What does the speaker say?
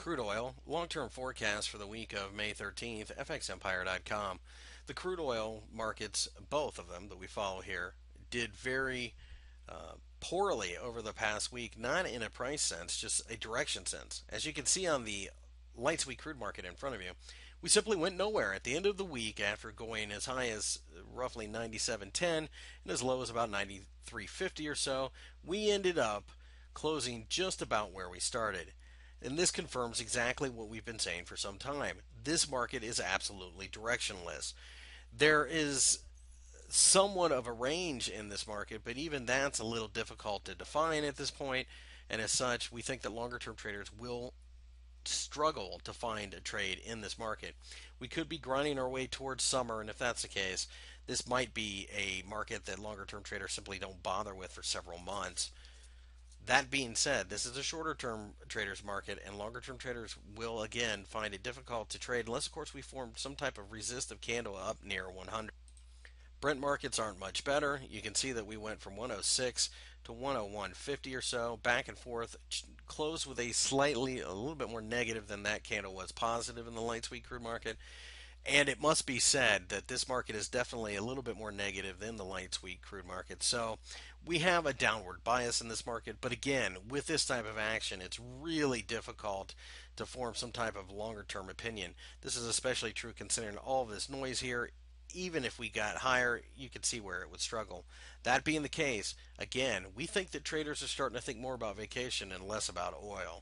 Crude oil, long-term forecast for the week of May 13th, fxempire.com. The crude oil markets, both of them that we follow here, did very poorly over the past week, not in a price sense, just a direction sense. As you can see on the light sweet crude market in front of you, we simply went nowhere at the end of the week after going as high as roughly 97.10 and as low as about 93.50 or so. We ended up closing just about where we started. And this confirms exactly what we've been saying for some time. This market is absolutely directionless. There is somewhat of a range in this market, but even that's a little difficult to define at this point. And as such, we think that longer term traders will struggle to find a trade in this market. We could be grinding our way towards summer, and if that's the case, this might be a market that longer term traders simply don't bother with for several months. That being said, this is a shorter term traders market, and longer term traders will again find it difficult to trade unless, of course, we form some type of resistive candle up near 100. Brent markets aren't much better. You can see that we went from 106 to 101.50 or so, back and forth, closed with a little bit more negative than that candle was positive in the light sweet crude market. And it must be said that this market is definitely a little bit more negative than the light sweet crude market. So we have a downward bias in this market. But again, with this type of action, it's really difficult to form some type of longer term opinion. This is especially true considering all of this noise here. Even if we got higher, you could see where it would struggle. That being the case, again, we think that traders are starting to think more about vacation and less about oil.